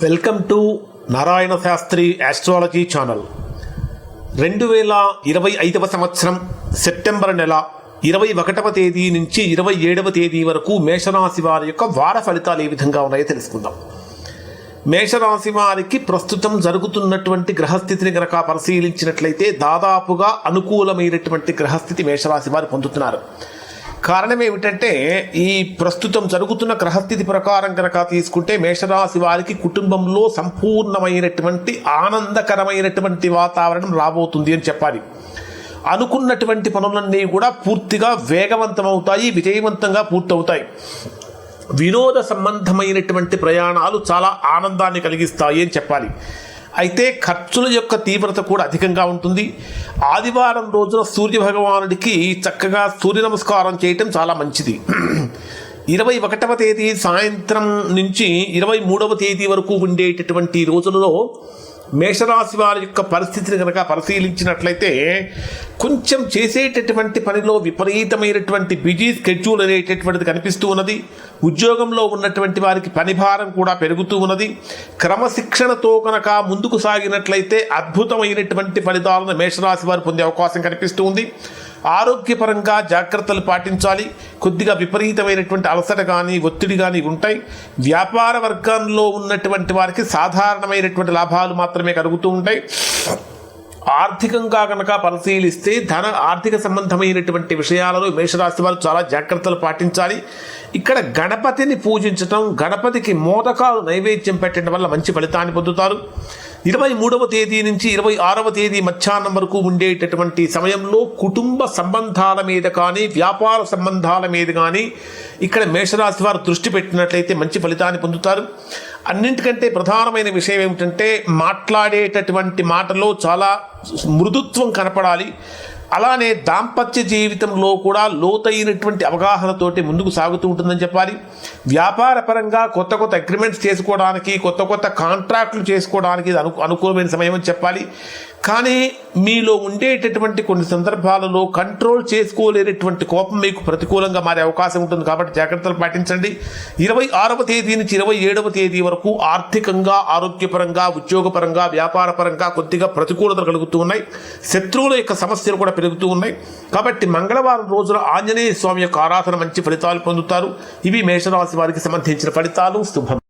Welcome to Narayana Shastri astrology channel. 2025 సంవత్సరం September నెల 21వ తేదీ నుంచి 27వ తేదీ వరకు మేషరాశి వారి యొక్క వార ఫలితాలు ఏ విధంగా ఉన్నాయో తెలుసుకుందాం. మేషరాశి వారికి ప్రస్తుతం జరుగుతున్నటువంటి గ్రహస్థితిని గనక పరిశీలించినట్లయితే దాదాపుగా అనుకూలమైనటువంటి గ్రహస్థితి మేషరాశి వారు పొందుతున్నారు. కారణం ఏమిటంటే ఈ ప్రస్తుతం జరుగుతున్న గ్రహస్థితి ప్రకారం కనుక తీసుకుంటే మేషరాశి వారికి కుటుంబంలో సంపూర్ణమైనటువంటి ఆనందకరమైనటువంటి వాతావరణం రాబోతుంది అని చెప్పాలి. అనుకున్నటువంటి పనులన్నీ కూడా పూర్తిగా వేగవంతమవుతాయి, విజయవంతంగా పూర్తవుతాయి. వినోద సంబంధమైనటువంటి ప్రయాణాలు చాలా ఆనందాన్ని కలిగిస్తాయి అని చెప్పాలి. అయితే ఖర్చుల యొక్క తీవ్రత కూడా అధికంగా ఉంటుంది. ఆదివారం రోజున సూర్యభగవానుడికి చక్కగా సూర్య నమస్కారం చేయటం చాలా మంచిది. 21వ తేదీ సాయంత్రం నుంచి 23వ తేదీ వరకు ఉండేటటువంటి రోజులలో మేషరాశి వారి యొక్క పరిస్థితిని కనుక పరిశీలించినట్లయితే కొంచెం చేసేటటువంటి పనిలో విపరీతమైనటువంటి బిజీ స్కెడ్యూల్ అనేటటువంటిది కనిపిస్తూ ఉన్నది. ఉద్యోగంలో ఉన్నటువంటి వారికి పని భారం కూడా పెరుగుతూ ఉన్నది. క్రమశిక్షణతో కనుక ముందుకు సాగినట్లయితే అద్భుతమైనటువంటి ఫలితాలను మేషరాశి వారు పొందే అవకాశం కనిపిస్తూ ఉంది. ఆరోగ్యపరంగా జాగ్రత్తలు పాటించాలి. కొద్దిగా విపరీతమైనటువంటి అలసట కానీ ఒత్తిడి కానీ ఉంటాయి. వ్యాపార వర్గంలో ఉన్నటువంటి వారికి సాధారణమైనటువంటి లాభాలు మాత్రమే కలుగుతూ ఉంటాయి. ఆర్థికంగా కనుక పరిశీలిస్తే ఆర్థిక సంబంధమైనటువంటి విషయాలలో మేషరాశి వారు చాలా జాగ్రత్తలు పాటించాలి. ఇక్కడ గణపతిని పూజించటం, గణపతికి మోదకాలు నైవేద్యం పెట్టడం వల్ల మంచి ఫలితాన్ని పొందుతారు. 23వ తేదీ నుంచి 26వ తేదీ మధ్యాహ్నం వరకు ఉండేటటువంటి సమయంలో కుటుంబ సంబంధాల మీద కానీ వ్యాపార సంబంధాల మీద కానీ ఇక్కడ మేషరాశి వారు దృష్టి పెట్టినట్లయితే మంచి ఫలితాన్ని పొందుతారు. అన్నింటికంటే ప్రధానమైన విషయం ఏమిటంటే మాట్లాడేటటువంటి మాటలో చాలా మృదుత్వం కనపడాలి. అలానే దాంపత్య జీవితంలో కూడా లోతైనటువంటి అవగాహనతోటి ముందుకు సాగుతూ ఉంటుందని చెప్పాలి. వ్యాపార పరంగా కొత్త కొత్త అగ్రిమెంట్స్ చేసుకోవడానికి, కొత్త కొత్త కాంట్రాక్టులు చేసుకోవడానికి ఇది అనుకూలమైన సమయం అని చెప్పాలి. కానీ మీలో ఉండేటటువంటి కొన్ని సందర్భాలలో కంట్రోల్ చేసుకోలేనటువంటి కోపం మీకు ప్రతికూలంగా మారే అవకాశం ఉంటుంది. కాబట్టి జాగ్రత్తలు పాటించండి. 26వ తేదీ నుంచి 27వ తేదీ వరకు ఆర్థికంగా, ఆరోగ్యపరంగా, ఉద్యోగపరంగా, వ్యాపార పరంగా కొద్దిగా ప్రతికూలతలు కలుగుతూ ఉన్నాయి. శత్రువుల యొక్క సమస్యలు కూడా పెరుగుతూ ఉన్నాయి. కాబట్టి మంగళవారం రోజున ఆంజనేయ స్వామి యొక్క ఆరాధన మంచి ఫలితాలు పొందుతారు. ఇవి మేషరాశి వారికి సంబంధించిన ఫలితాలు. శుభం.